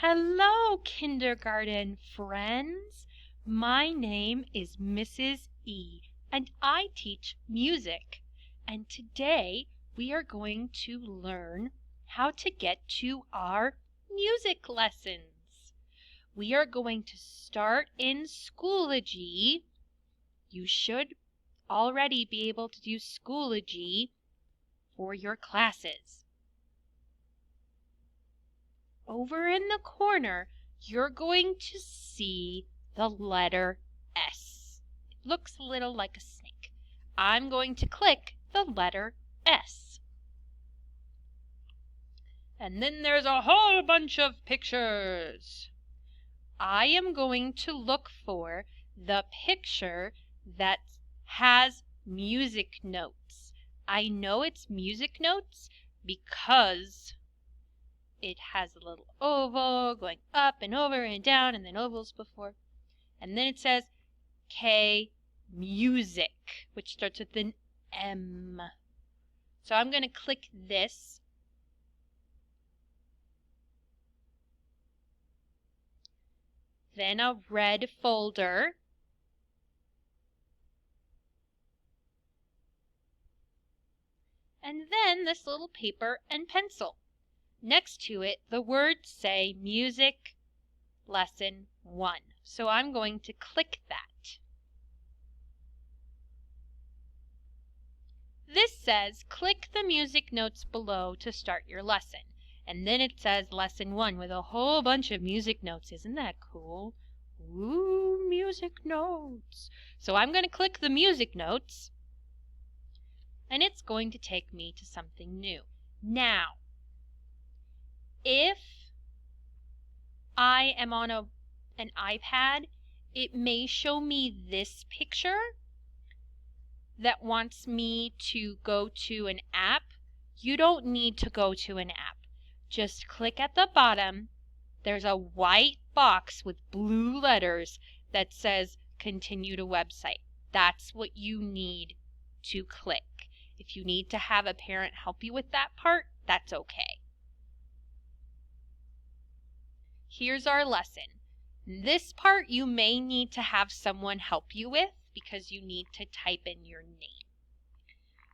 Hello, kindergarten friends. My name is Mrs. E, and I teach music. And today we are going to learn how to get to our music lessons. We are going to start in Schoology. You should already be able to do Schoology for your classes. Over in the corner, you're going to see the letter S. It looks a little like a snake. I'm going to click the letter S. And then there's a whole bunch of pictures. I am going to look for the picture that has music notes. I know it's music notes because it has a little oval going up and over and down and then ovals before. And then it says K music, which starts with an M. So I'm going to click this. Then a red folder. And then this little paper and pencil. Next to it, the words say Music Lesson 1. So I'm going to click that. This says, click the music notes below to start your lesson. And then it says Lesson 1 with a whole bunch of music notes. Isn't that cool? Ooh, music notes. So I'm going to click the music notes. And it's going to take me to something new. Now, if I am on an iPad, it may show me this picture that wants me to go to an app. You don't need to go to an app. Just click at the bottom. There's a white box with blue letters that says continue to website. That's what you need to click. If you need to have a parent help you with that part, that's okay. Here's our lesson. This part you may need to have someone help you with because you need to type in your name.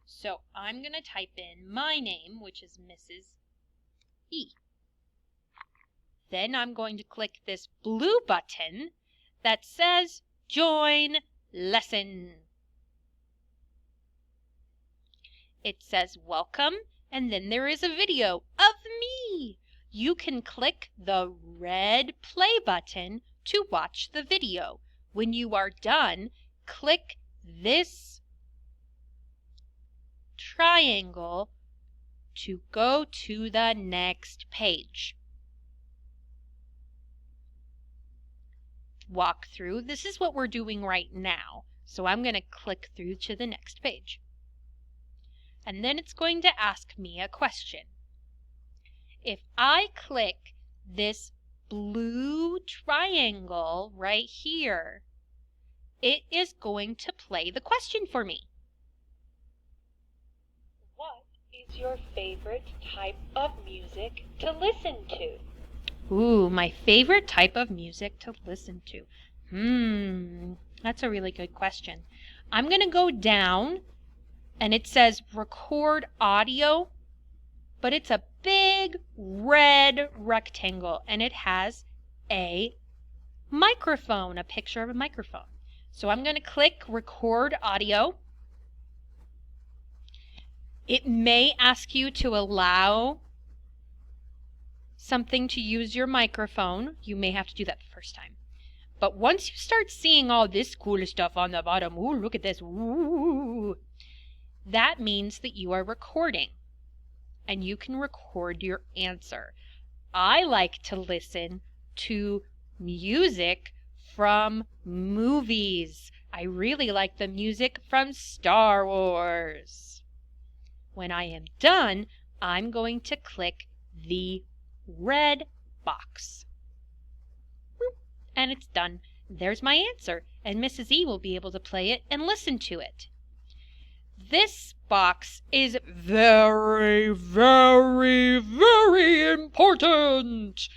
So I'm going to type in my name, which is Mrs. E. Then I'm going to click this blue button that says Join Lesson. It says Welcome, and then there is a video of me. You can click the red play button to watch the video. When you are done, click this triangle to go to the next page. Walk through. This is what we're doing right now. So I'm going to click through to the next page. And then it's going to ask me a question. If I click this blue triangle right here, it is going to play the question for me. What is your favorite type of music to listen to? Ooh, my favorite type of music to listen to. That's a really good question. I'm going to go down and it says record audio, but it's a big red rectangle and it has a microphone, a picture of a microphone. So I'm going to click record audio. It may ask you to allow something to use your microphone. You may have to do that the first time. But once you start seeing all this cool stuff on the bottom, ooh, look at this, ooh, that means that you are recording. And you can record your answer. I like to listen to music from movies. I really like the music from Star Wars. When I am done, I'm going to click the red box. And it's done. There's my answer, and Mrs. E will be able to play it and listen to it. This box is very, very, very important.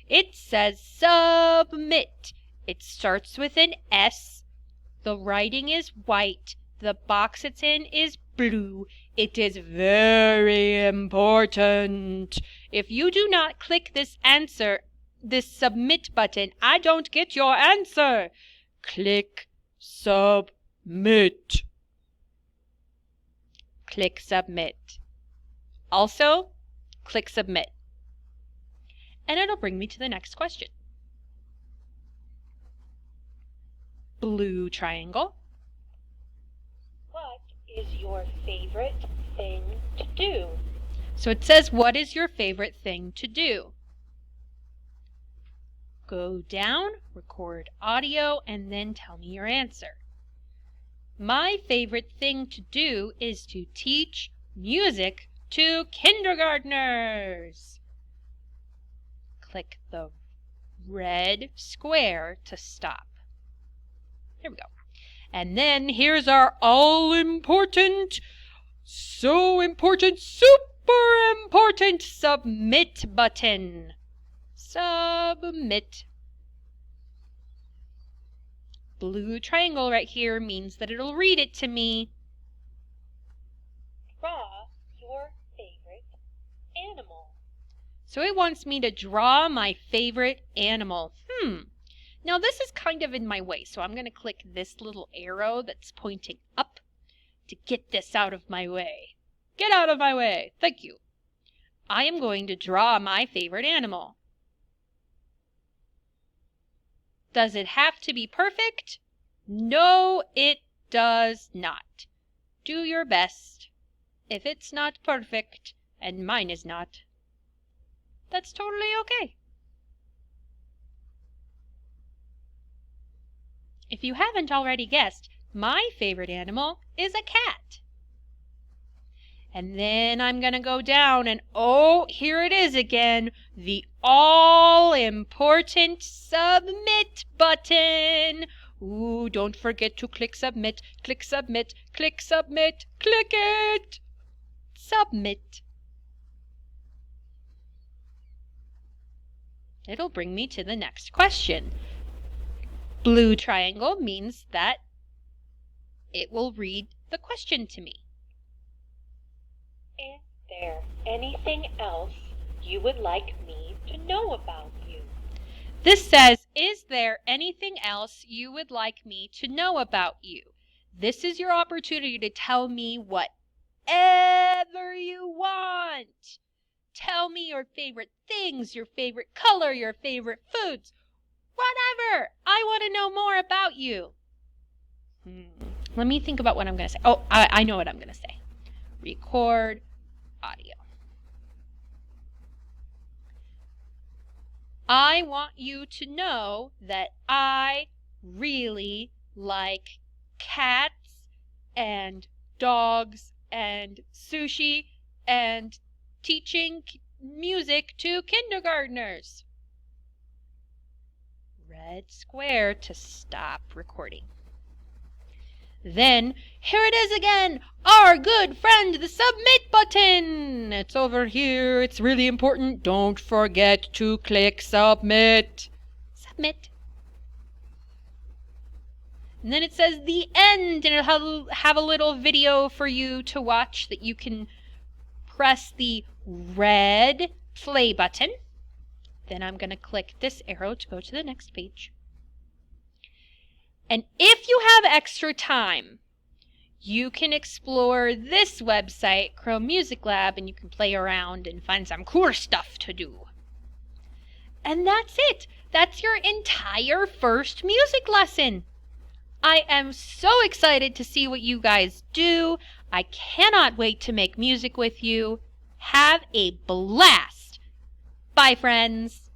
It says submit. It starts with an S. The writing is white. The box it's in is blue. It is very important. If you do not click this submit button, I don't get your answer. Click submit. Click submit. Also, click submit. And it'll bring me to the next question. Blue triangle. What is your favorite thing to do? So it says, what is your favorite thing to do? Go down, record audio, and then tell me your answer. My favorite thing to do is to teach music to kindergartners. Click the red square to stop. There we go. And then here's our all-important, so important, super important submit button. Submit. Blue triangle right here means that it'll read it to me. Draw your favorite animal. So it wants me to draw my favorite animal. Now this is kind of in my way, so I'm going to click this little arrow that's pointing up to get this out of my way. Get out of my way. Thank you. I am going to draw my favorite animal. Does it have to be perfect? No, it does not. Do your best. If it's not perfect, and mine is not, that's totally okay. If you haven't already guessed, my favorite animal is a cat. And then I'm going to go down and, oh, here it is again, the all-important submit button. Ooh, don't forget to click submit, click submit, click submit, click it. Submit. It'll bring me to the next question. Blue triangle means that it will read the question to me. Is there anything else you would like me to know about you? This says, is there anything else you would like me to know about you? This is your opportunity to tell me whatever you want. Tell me your favorite things, your favorite color, your favorite foods, whatever. I want to know more about you. Let me think about what I'm going to say. Oh, I know what I'm going to say. Record audio. I want you to know that I really like cats and dogs and sushi and teaching music to kindergartners. Red square to stop recording. Then, here it is again, our good friend, the submit button. It's over here. It's really important. Don't forget to click submit. Submit. And then it says the end, and it'll have a little video for you to watch that you can press the red play button. Then I'm going to click this arrow to go to the next page. And if you have extra time, you can explore this website, Chrome Music Lab, and you can play around and find some cool stuff to do. And that's it. That's your entire first music lesson. I am so excited to see what you guys do. I cannot wait to make music with you. Have a blast. Bye, friends.